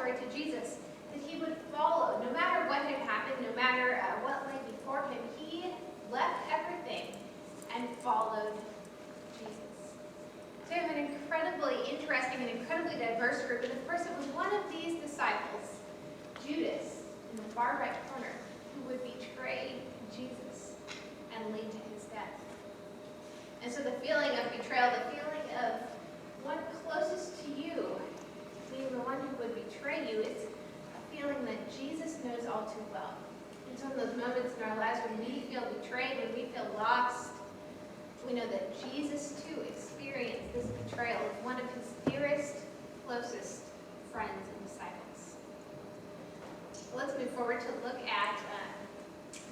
story to Jesus, that he would follow. No matter what had happened, no matter what lay before him, he left everything and followed Jesus. So we have an incredibly interesting and incredibly diverse group. And of course, it was one of these disciples, Judas, in the far right corner, who would betray Jesus and lead to his death. And so the feeling of betrayal, the feeling of one closest to you being the one who would betray you, is a feeling that Jesus knows all too well. It's one of those moments in our lives when we feel betrayed, when we feel lost. We know that Jesus, too, experienced this betrayal of one of his dearest, closest friends and disciples. Well, let's move forward to look at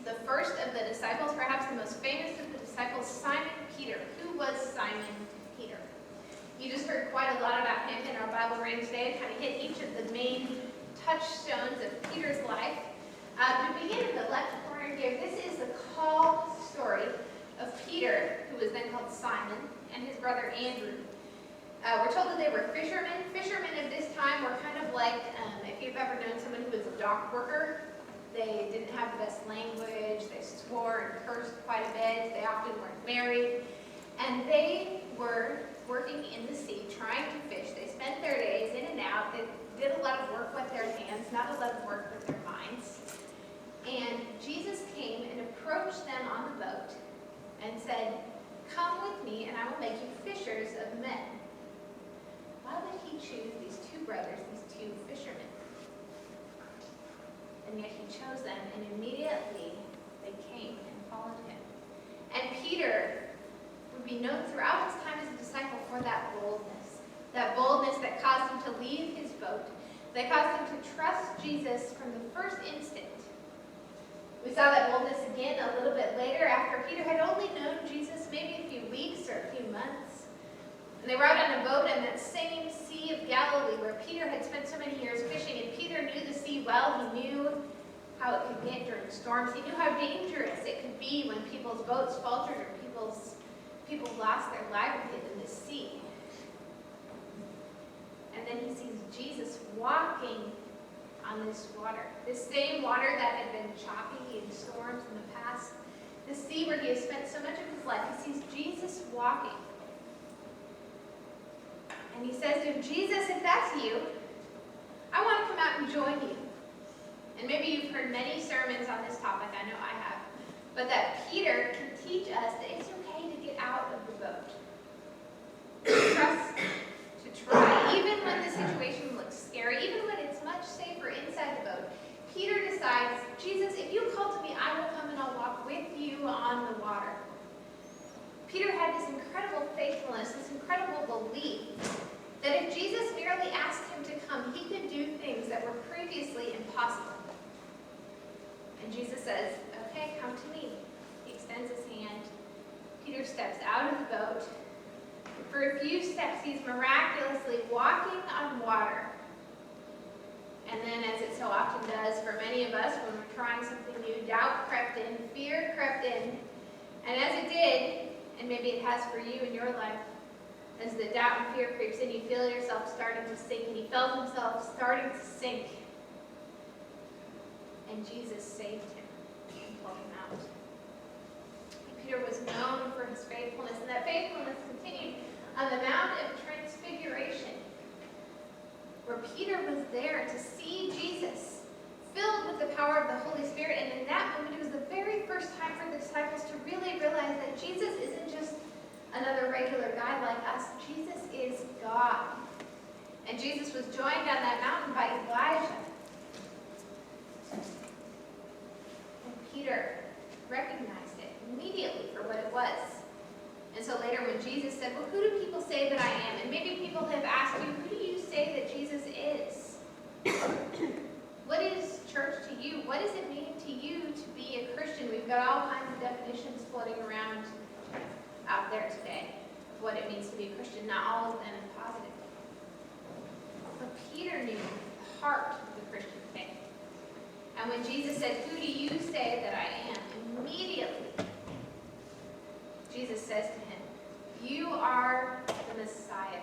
the first of the disciples, perhaps the most famous of the disciples, Simon Peter. Who was Simon Peter? You just heard quite a lot about him in our Bible reading today, kind of hit each of the main touchstones of Peter's life. To begin in the left corner here, this is the call story of Peter, who was then called Simon, and his brother Andrew. We're told that they were fishermen. Fishermen of this time were kind of like, if you've ever known someone who was a dock worker, they didn't have the best language, they swore and cursed quite a bit, they often weren't married, and they were working in the sea, trying to fish. They spent their days in and out. They did a lot of work with their hands, not a lot of work with their minds. And Jesus came and approached them on the boat and said, "Come with me and I will make you fishers of men." Why would he choose these two brothers, these two fishermen? And yet he chose them, and immediately they came and followed him. And Peter would be known throughout his time as a disciple for that boldness that caused him to leave his boat, that caused him to trust Jesus from the first instant. We saw that boldness again a little bit later after Peter had only known Jesus maybe a few weeks or a few months. And they were out on a boat in that same Sea of Galilee where Peter had spent so many years fishing, and Peter knew the sea well. He knew how it could get during storms. He knew how dangerous it could be when people's boats faltered or people lost their livelihood in the sea. And then he sees Jesus walking on this water, this same water that had been choppy in storms in the past, the sea where he has spent so much of his life. He sees Jesus walking. And he says to him, "Jesus, if that's you, I want to come out and join you." And maybe you've heard many sermons on this topic, I know I have, but that Peter can teach us that it's okay to get out of the boat. To trust, to try, even when the situation looks scary, even when it's much safer inside the boat. Peter decides, "Jesus, if you call to me, I will come and I'll walk with you on the water." Peter had this incredible faithfulness, this incredible belief that if Jesus merely asked him to come, he could do things that were previously impossible. And Jesus says, "Okay, come to me." He extends his hand. Peter steps out of the boat. For a few steps, he's miraculously walking on water. And then, as it so often does for many of us when we're trying something new, doubt crept in, fear crept in. And as it did, and maybe it has for you in your life, as the doubt and fear creeps in, you feel yourself starting to sink, and he felt himself starting to sink. And Jesus saved him and pulled him out. And Peter was known for his faithfulness, and that faithfulness continued on the Mount of Transfiguration, where Peter was there to see Jesus filled with the power of the Holy Spirit. And in that moment, it was the very first time for the disciples to really realize that Jesus isn't just another regular guy like us. Jesus is God. And Jesus was joined on that mountain by Elijah. And Peter recognized it immediately for what it was. And so later when Jesus said, "Well, who do people say that I am?" And maybe people have asked you, "Who do you say that Jesus is?" What is church to you? What does it mean to you to be a Christian? We've got all kinds of definitions floating around out there today of what it means to be a Christian. Not all of them positive. But Peter knew the heart of the Christian faith. And when Jesus said, "Who do you say that I am?" immediately Jesus says to him, "You are the Messiah,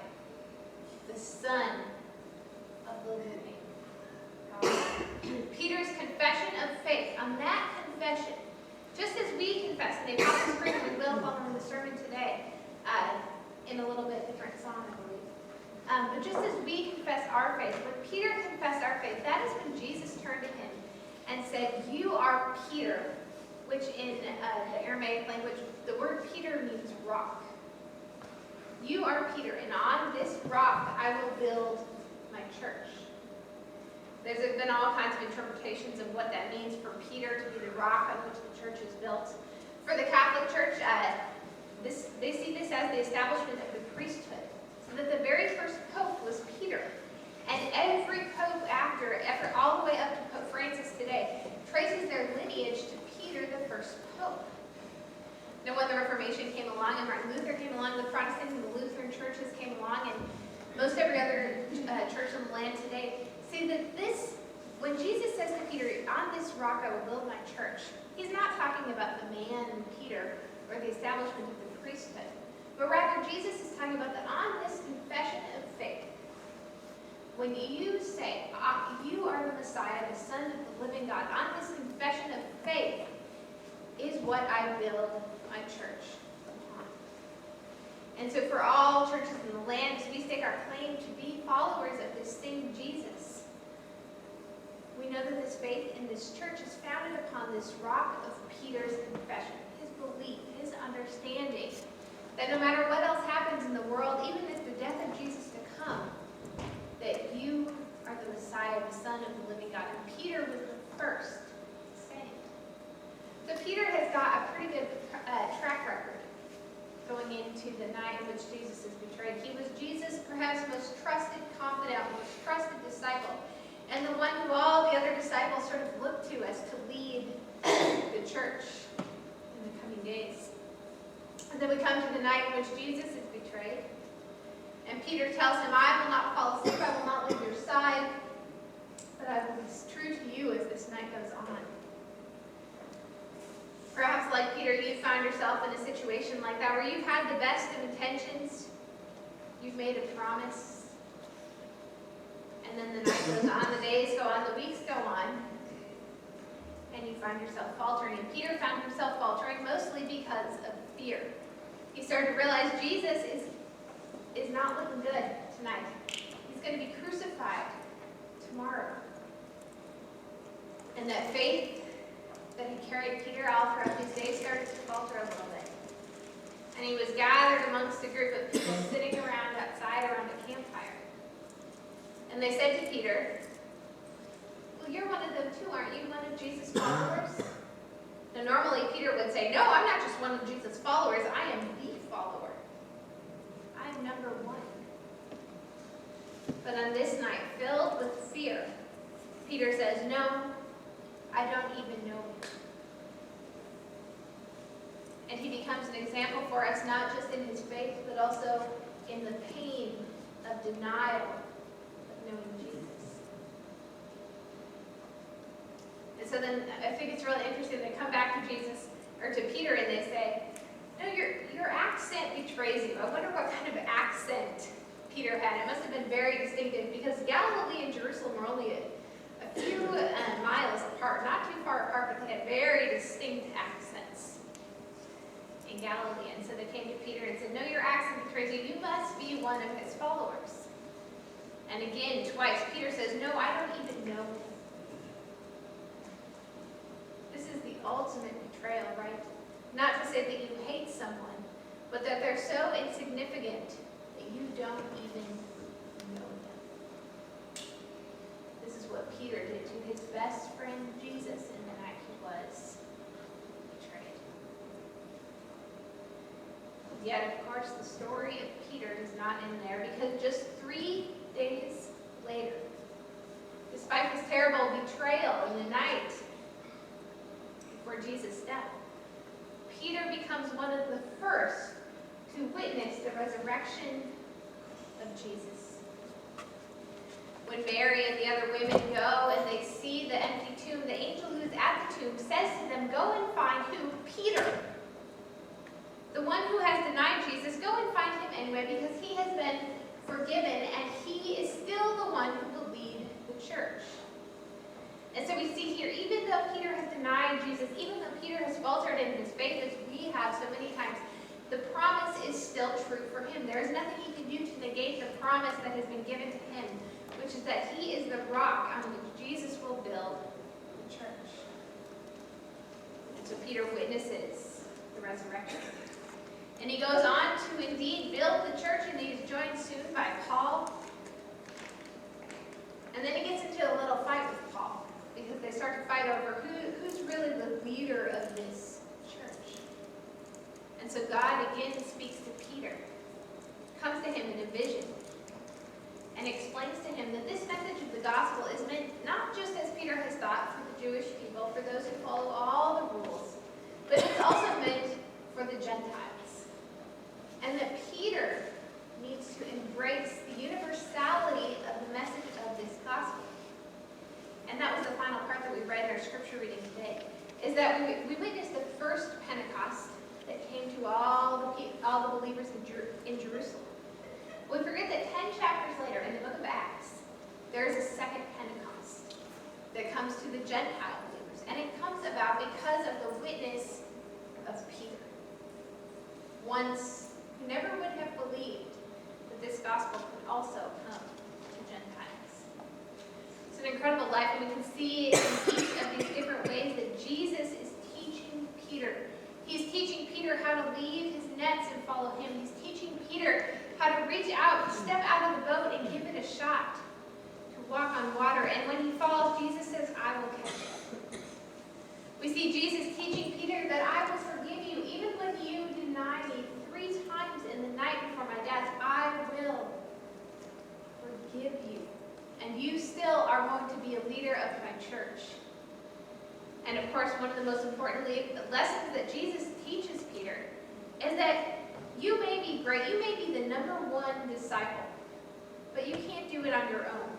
the Son of the living But just as we confess our faith, when Peter confessed our faith, that is when Jesus turned to him and said, "You are Peter," which in the Aramaic language, the word Peter means rock. "You are Peter, and on this rock I will build my church." There's been all kinds of interpretations of what that means for Peter to be the rock on which the church is built. For the Catholic Church, they see this as the establishment of the priesthood. So that the very first pope was Peter. And every pope after, all the way up to Pope Francis today, traces their lineage to Peter, the first pope. Now, when the Reformation came along and Martin Luther came along, the Protestant and the Lutheran churches came along, and most every other church on the land today, see that this, when Jesus says to Peter, "On this rock I will build my church," he's not talking about the man Peter or the establishment of the priesthood, but rather Jesus is talking about that on this confession of faith, when you say, "You are the Messiah, the Son of the living God," on this confession of faith is what I build my church upon. And so for all churches in the land, as we stake our claim to be followers of this same Jesus, we know that this faith in this church is founded upon this rock of Peter's confession, his belief, his understanding, that no matter what else happens in the world, even if the death of Jesus to come, that you are the Messiah, the Son of the living God. And Peter was the first saying. So Peter has got a pretty good track record going into the night in which Jesus is betrayed. He was Jesus' perhaps most trusted confidant, most trusted disciple, and the one who all the other disciples sort of looked to as to lead the church in the coming days. And then we come to the night in which Jesus is betrayed. And Peter tells him, "I will not fall asleep, I will not leave your side, but I will be true to you as this night goes on." Perhaps like Peter, you found yourself in a situation like that where you've had the best of intentions, you've made a promise, and then the night goes on, the days go on, the weeks go on, and you find yourself faltering. And Peter found himself faltering mostly because of fear. He started to realize Jesus is not looking good tonight. He's going to be crucified tomorrow. And that faith that had carried Peter all throughout these days started to falter a little bit. And he was gathered amongst a group of people sitting around outside around a campfire. And they said to Peter, "Well, you're one of them too, aren't you? One of Jesus' followers?" Now, normally Peter would say, "No, I'm not just one of Jesus' followers. I am the follower. I am number one." But on this night, filled with fear, Peter says, "No, I don't even know you." And he becomes an example for us, not just in his faith, but also in the pain of denial of knowing Jesus. And so then I think it's really interesting. They come back to Jesus, or to Peter, and they say, "No, your accent betrays you." I wonder what kind of accent Peter had. It must have been very distinctive, because Galilee and Jerusalem were only a few miles apart, not too far apart, but they had very distinct accents in Galilee. And so they came to Peter and said, "No, your accent betrays you. You must be one of his followers." And again, twice, Peter says, "No, I don't even know him." This is the ultimate betrayal, right? Not to say that you hate someone, but that they're so insignificant that you don't even know them. This is what Peter did to his best friend Jesus in the night he was betrayed. Yet, of course, the story of Peter is not in there, because just 3 days later, despite his terrible betrayal in the night before Jesus' death, Peter becomes one of the first to witness the resurrection of Jesus. When Mary and the other women go and they see the empty tomb, the angel who's at the tomb says to them, "Go and find who? Peter. The one who has denied Jesus. Go and find him anyway, because he has been forgiven, and he is still the one who will lead the church." And so we see here, even though Peter has denied Jesus, even though Peter has faltered in his faith, as we have so many times, the promise is still true for him. There is nothing he can do to negate the promise that has been given to him, which is that he is the rock on which Jesus will build the church. And so Peter witnesses the resurrection. And he goes on to indeed build the church, and he is joined soon by Paul. And then he gets into a little fight with Paul, because they start to fight over who's really the leader of this church. And so God again speaks to Peter, comes to him in a vision, and explains to him that this message of the gospel is meant not just as Peter has thought for the Jewish people, for those who follow all the rules, but it's also meant for the Gentiles. And that Peter needs to embrace the universality of the message of this gospel. And that was the final part that we read in our scripture reading today, is that we witnessed the first Pentecost that came to all the believers in Jerusalem. We forget that 10 chapters later in the book of Acts, there is a second Pentecost that comes to the Gentile believers. And it comes about because of the witness of Peter. Once who never would have believed that this gospel could also come to Gentiles. It's an incredible life, and we can see in each of these different ways that Jesus is teaching Peter. He's teaching Peter how to leave his nets and follow him. He's teaching Peter how to reach out, step out of the boat and give it a shot, to walk on water. And when he falls, Jesus says, I will catch you. We see Jesus teaching Peter that I will forgive you. Even when you deny me 3 times in the night before my death, I will forgive you. And you still are going to be a leader of my church. And of course, one of the most important lessons that Jesus teaches Peter is that you may be great, you may be the #1 disciple, but you can't do it on your own.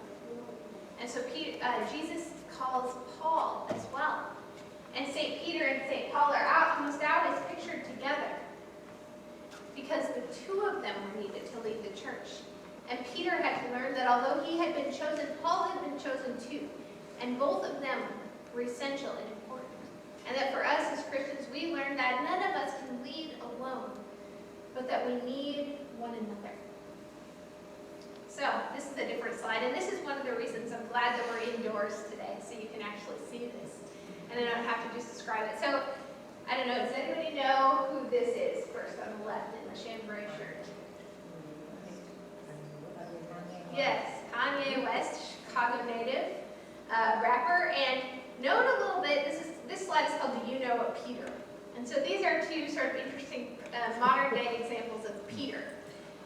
And so Jesus calls Paul as well. And St. Peter and St. Paul are almost out as pictured together, because the 2 of them were needed to lead the church. And Peter had to learn that although he had been chosen, Paul had been chosen too. And both of them were essential and important. And that for us as Christians, we learn that none of us can lead alone, but that we need one another. So this is a different slide, and this is one of the reasons I'm glad that we're indoors today, so you can actually see this. And I don't have to just describe it. So, I don't know, does anybody know who this is first on the left in the chambray shirt? Yes, Kanye West, Chicago native, rapper. And note a little bit, this slide is called Do You Know a Peter? And so these are 2 sort of interesting modern day examples of Peter.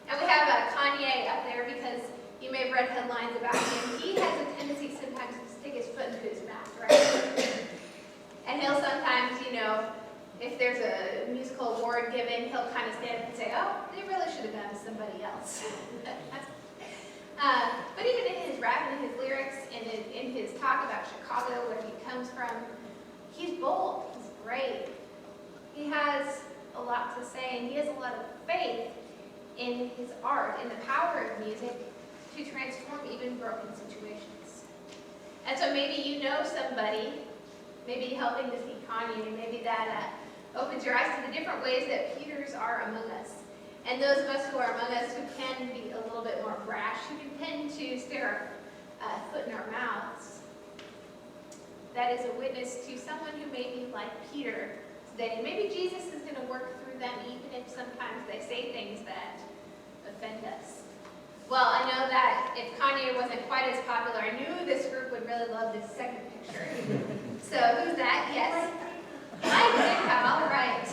And we have Kanye up there because you may have read headlines about him. He has a tendency sometimes to stick his foot into his mouth, right? And he'll sometimes, if there's a musical award given, he'll kind of stand up and say, oh, they really should have gone to somebody else. But even in his rap and his lyrics and in his talk about Chicago, where he comes from, he's bold, he's brave. He has a lot to say, and he has a lot of faith in his art, in the power of music to transform even broken situations. And so maybe you know somebody, maybe helping to see Kanye, maybe that opens your eyes to the different ways that Peters are among us. And those of us who are among us who can be a little bit more brash, who can tend to stick our foot in our mouths, that is a witness to someone who may be like Peter today. And maybe Jesus is going to work through them, even if sometimes they say things that offend us. Well, I know that if Kanye wasn't quite as popular, I knew this group would really love this second picture. So who's that? Yes. Mike Nickel, right.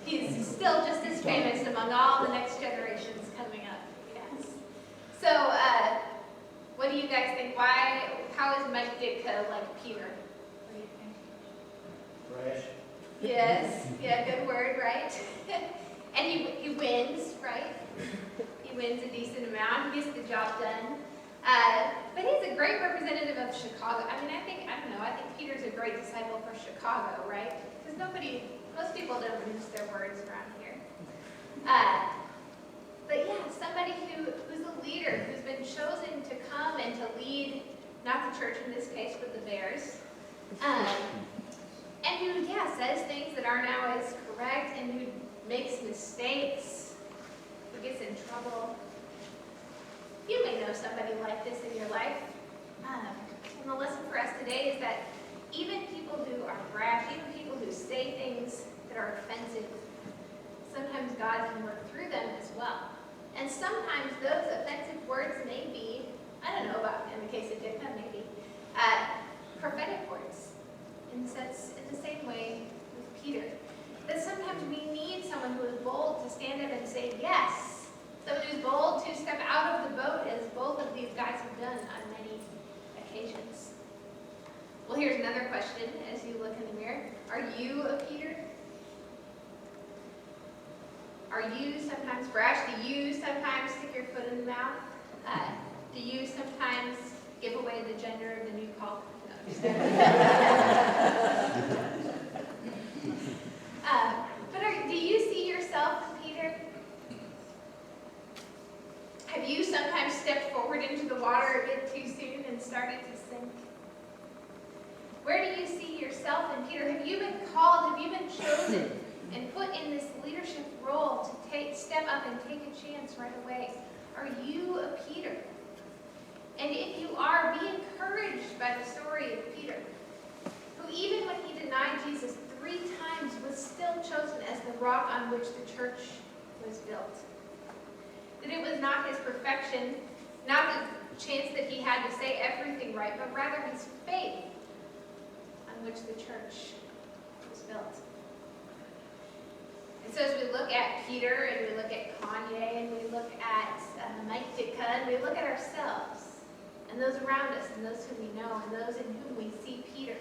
He's still just as famous among all the next generations coming up. Yes. So, what do you guys think? How is Mike Ditka like Peter? What do you think? Brash. Yes. Yeah, good word, right? And he wins, right? He wins a decent amount. He gets the job done. But he's a great representative of Chicago. I think Peter's a great disciple for Chicago, right? Because most people don't use their words around here. But yeah, somebody who's a leader, who's been chosen to come and to lead, not the church in this case, but the Bears. And who, says things that aren't always correct, and who makes mistakes, who gets in trouble. You may know somebody like this in your life. And the lesson for us today is that even people who are brash, even people who say things that are offensive, sometimes God can work through them as well. And sometimes those offensive words may be, I don't know about in the case of Dick, maybe, prophetic words. In the same way with Peter. That sometimes we need someone who is bold to stand up and say yes. Someone who's bold to step out of the boat, as both of these guys have done on many occasions. Well, here's another question as you look in the mirror. Are you a Peter? Are you sometimes brash? Do you sometimes stick your foot in the mouth? Do you sometimes give away the gender of the new call? No, just kidding. Do you see yourself as Peter? Have you sometimes stepped forward into the water a bit too soon and started to sink? Where do you see yourself in Peter? Have you been called? Have you been chosen and put in this leadership role to step up and take a chance right away? Are you a Peter? And if you are, be encouraged by the story of Peter, who even when he denied Jesus 3 times was still chosen as the rock on which the church was built. That it was not his perfection, not the chance that he had to say everything right, but rather his faith on which the church was built. And so as we look at Peter, and we look at Kanye, and we look at Mike Ditka, and we look at ourselves, and those around us, and those who we know, and those in whom we see Peter,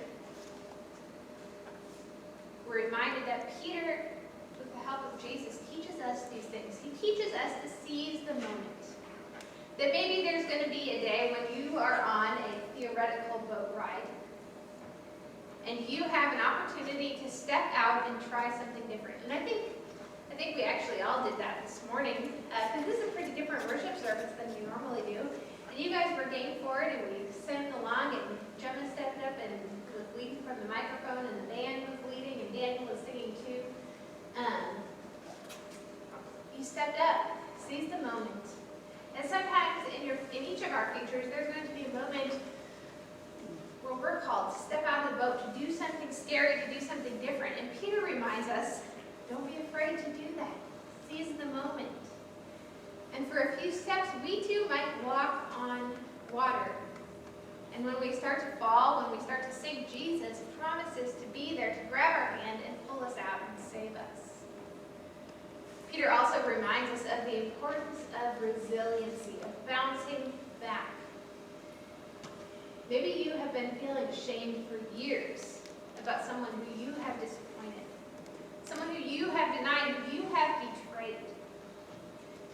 we're reminded that Peter, with the help of Jesus, teaches us these things. He teaches us to seize the moment. That maybe there's going to be a day when you are on a theoretical boat ride, and you have an opportunity to step out and try something different. And I think we actually all did that this morning, because this is a pretty different worship service than we normally do. And you guys were game for it, and we sang along, and Gemma stepped up and was leading from the microphone, and the band was leading, and Daniel was singing too. You stepped up, seized the moment. And sometimes in each of our futures, there's going to be a moment where we're called to step out of the boat, to do something scary, to do something different. And Peter reminds us, don't be afraid to do that. Seize the moment. And for a few steps, we too might walk on water. And when we start to fall, when we start to sink, Jesus promises to be there to grab our hand and pull us out and save us. Peter also reminds us of the importance of resiliency, of bouncing back. Maybe you have been feeling ashamed for years about someone who you have disappointed, someone who you have denied, who you have betrayed.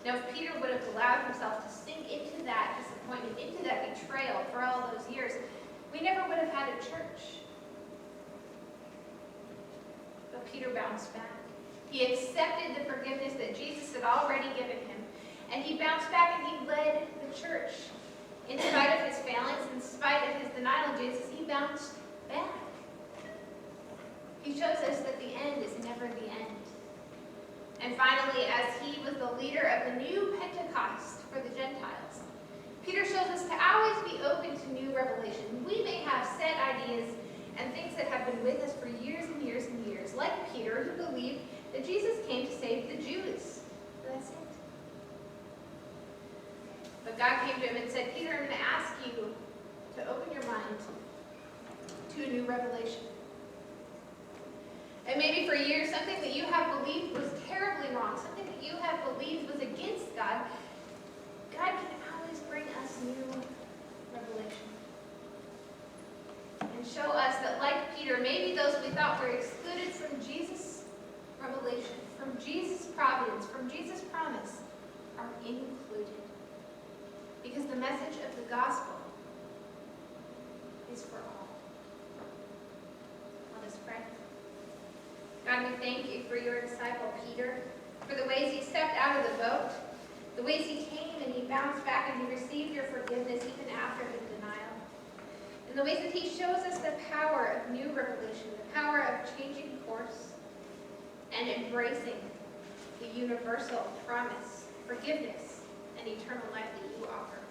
Now, if Peter would have allowed himself to sink into that disappointment, into that betrayal for all those years, we never would have had a church. But Peter bounced back. He accepted the forgiveness that Jesus had already given him. And he bounced back and he led the church. In spite of his failings, in spite of his denial of Jesus, he bounced back. He shows us that the end is never the end. And finally, as he was the leader of the new Pentecost for the Gentiles, Peter shows us to always be open to new revelation. We may have set ideas and things that have been with us for years and years and years, like Peter, who believed that Jesus came to save the Jews. That's it. But God came to him and said, Peter, I'm going to ask you to open your mind to a new revelation. And maybe for years, something that you have believed was terribly wrong, something that you have believed was against God, God can always bring us new revelation. And show us that, like Peter, maybe those we thought were excluded from Jesus' revelation, from Jesus' providence, from Jesus' promise, are included. Because the message of the gospel is for all. Let us pray. God, we thank you for your disciple Peter, for the ways he stepped out of the boat, the ways he came and he bounced back and he received your forgiveness even after his denial, and the ways that he shows us the power of new revelation, the power of changing course and embracing the universal promise, forgiveness, and eternal life that you offer.